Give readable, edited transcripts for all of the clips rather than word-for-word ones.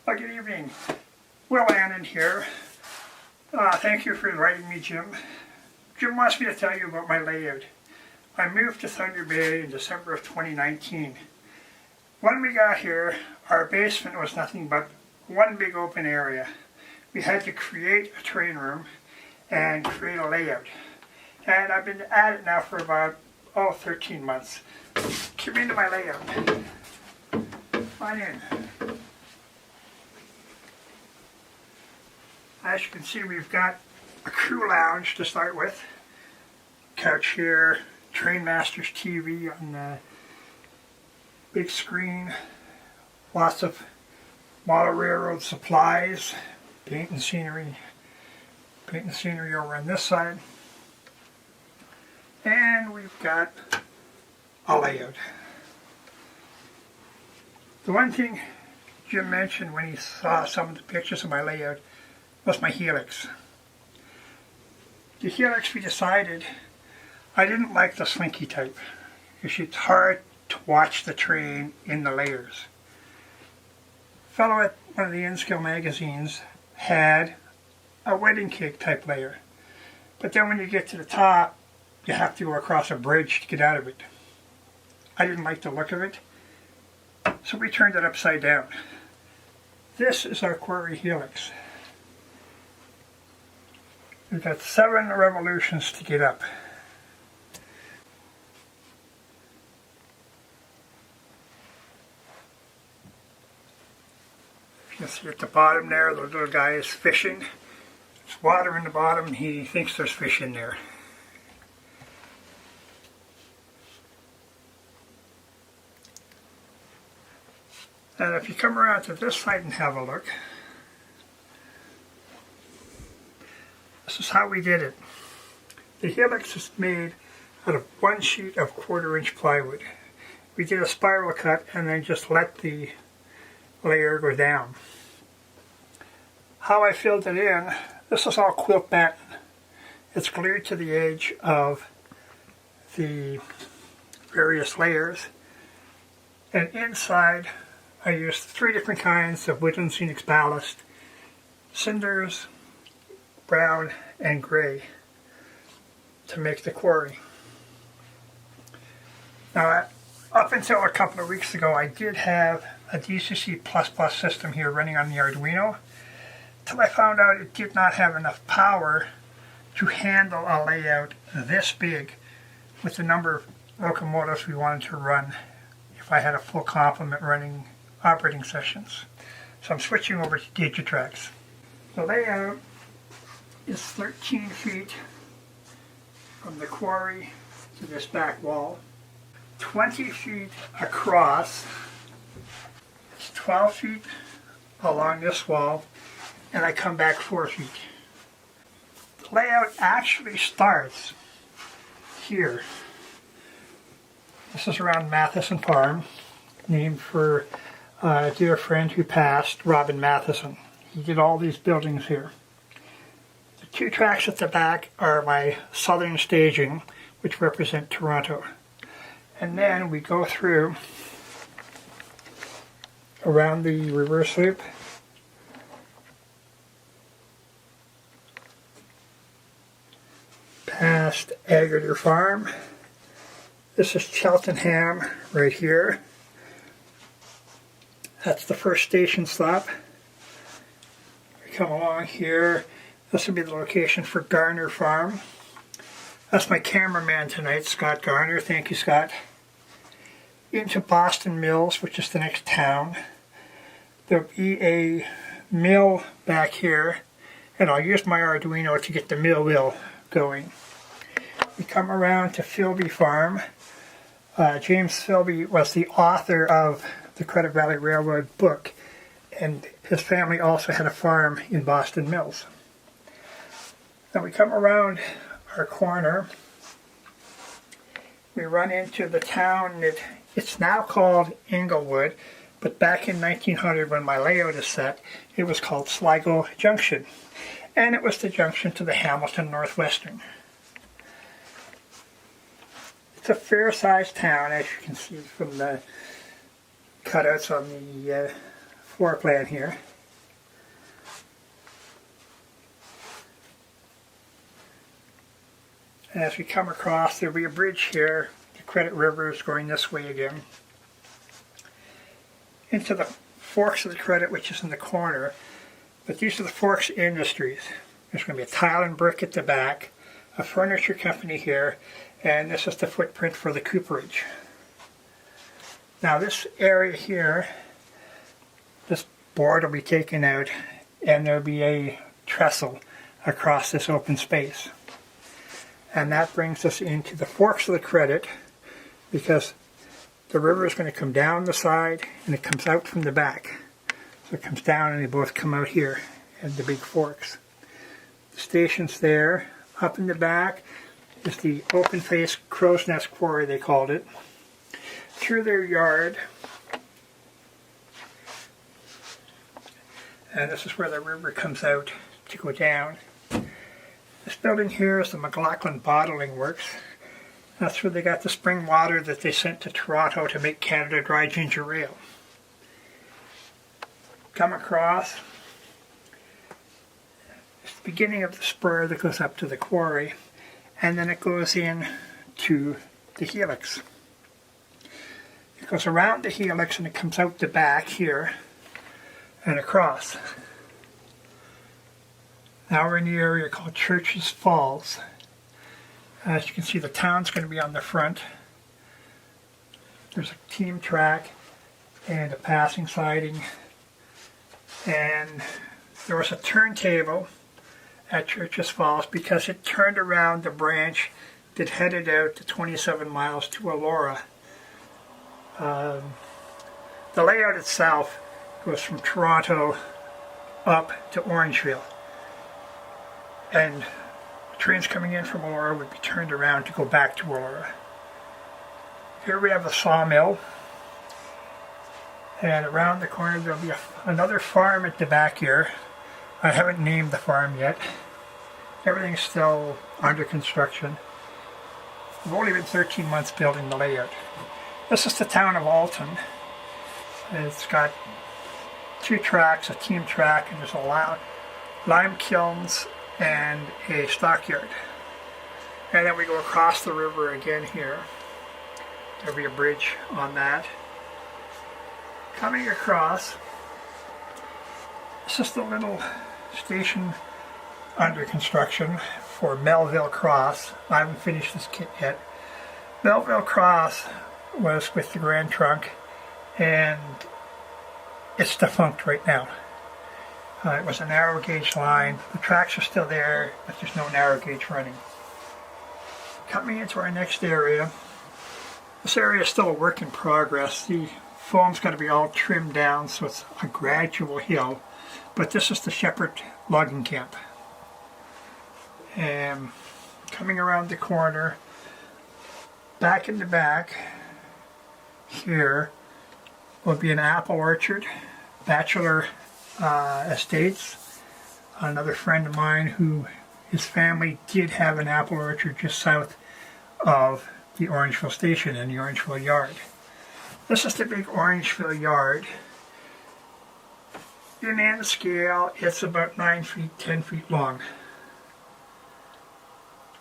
Well, good evening. Will Annan here. Thank you for inviting me, Jim. Jim wants me to tell you about my layout. I moved to Thunder Bay in December of 2019. When we got here, our basement was nothing but one big open area. We had to create a train room and create a layout. And I've been at it now for about, 13 months. Come into my layout. Come on in. As you can see, we've got a crew lounge to start with. Couch here, Trainmaster's TV on the big screen. Lots of model railroad supplies, paint and scenery over on this side. And we've got a layout. The one thing Jim mentioned when he saw some of the pictures of my layout was my helix. The helix, we decided, I didn't like the slinky type because it's hard to watch the train in the layers. A fellow at one of the N-Scale magazines had a wedding cake type layer, but then when you get to the top, you have to go across a bridge to get out of it. I didn't like the look of it, so we turned it upside down. This is our quarry helix. We've got 7 revolutions to get up. You can see at the bottom there, the little guy is fishing. There's water in the bottom, he thinks there's fish in there. And if you come around to this side and have a look, this is how we did it. The helix is made out of 1 sheet of 1/4-inch plywood. We did a spiral cut and then just let the layer go down. How I filled it in, this is all quilt batten. It's glued to the edge of the various layers. And inside, I used 3 different kinds of Woodland Scenics ballast, cinders, brown, and gray to make the quarry. Now, up until a couple of weeks ago, I did have a DCC++ system here running on the Arduino, till I found out it did not have enough power to handle a layout this big with the number of locomotives we wanted to run if I had a full complement running operating sessions. So I'm switching over to Digitrax. The layout is 13 feet from the quarry to this back wall, 20 feet across, it's 12 feet along this wall, and I come back 4 feet. The layout actually starts here. This is around Matheson Farm, named for a dear friend who passed, Robin Matheson. He did all these buildings here. The 2 tracks at the back are my southern staging, which represent Toronto. And then we go through around the reverse loop, past Agater Farm. This is Cheltenham right here. That's the first station stop. We come along here. This will be the location for Garner Farm. That's my cameraman tonight, Scott Garner. Thank you, Scott. Into Boston Mills, which is the next town. There'll be a mill back here, and I'll use my Arduino to get the mill wheel going. We come around to Philby Farm. James Philby was the author of the Credit Valley Railroad book, and his family also had a farm in Boston Mills. Then we come around our corner, we run into the town that it's now called Englewood, but back in 1900 when my layout is set, it was called Sligo Junction, and it was the junction to the Hamilton Northwestern. It's a fair-sized town, as you can see from the cutouts on the floor plan here. And as we come across, there'll be a bridge here. The Credit River is going this way again. Into the Forks of the Credit, which is in the corner. But these are the Forks Industries. There's going to be a tile and brick at the back, a furniture company here, and this is the footprint for the cooperage. Now this area here, this board will be taken out, and there'll be a trestle across this open space. And that brings us into the Forks of the Credit, because the river is going to come down the side and it comes out from the back. So it comes down and they both come out here at the big forks. The station's there. Up in the back is the open face crow's nest quarry, they called it. Through their yard. And this is where the river comes out to go down. This building here is the McLaughlin Bottling Works. That's where they got the spring water that they sent to Toronto to make Canada Dry Ginger Ale. Come across. It's the beginning of the spur that goes up to the quarry, and then it goes in to the helix. It goes around the helix and it comes out the back here and across. Now we're in the area called Churches Falls. As you can see, the town's going to be on the front. There's a team track and a passing siding. And there was a turntable at Churches Falls because it turned around the branch that headed out to 27 miles to Elora. The layout itself goes from Toronto up to Orangeville. And trains coming in from Elora would be turned around to go back to Elora. Here we have a sawmill, and around the corner there'll be another farm at the back here. I haven't named the farm yet. Everything's still under construction. We've only been 13 months building the layout. This is the town of Alton. It's got 2 tracks, a team track, and there's a lime kilns and a stockyard. And then we go across the river again here. There'll be a bridge on that. Coming across, this is the little station under construction for Melville Cross. I haven't finished this kit yet. Melville Cross was with the Grand Trunk, and it's defunct right now. It was a narrow gauge line. The tracks are still there, but there's no narrow gauge running. Coming into our next area, this area is still a work in progress. The foam's got to be all trimmed down, so it's a gradual hill. But this is the Shepherd logging camp. And coming around the corner, back in the back here will be an apple orchard, Bachelor Estates. Another friend of mine who his family did have an apple orchard just south of the Orangeville station in the Orangeville yard. This is the big Orangeville yard. In end scale, it's about 9 feet, 10 feet long.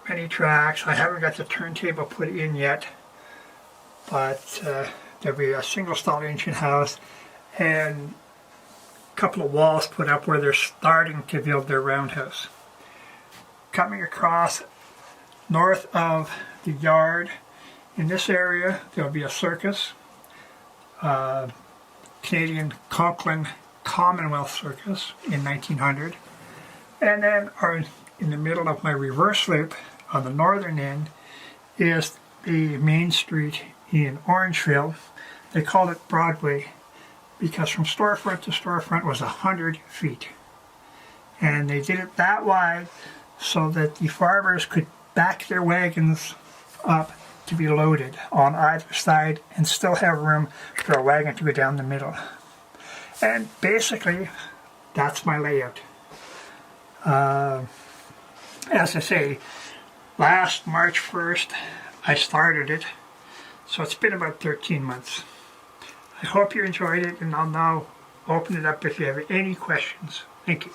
Many tracks. I haven't got the turntable put in yet, but there'll be a single stall engine house and a couple of walls put up where they're starting to build their roundhouse. Coming across north of the yard, in this area there'll be a circus, Canadian Conklin Commonwealth Circus in 1900, and then in the middle of my reverse loop on the northern end is the main street in Orangeville. They called it Broadway because from storefront to storefront was 100 feet. And they did it that wide so that the farmers could back their wagons up to be loaded on either side and still have room for a wagon to go down the middle. And basically, that's my layout. As I say, last March 1st, I started it, so it's been about 13 months. I hope you enjoyed it, and I'll now open it up if you have any questions. Thank you.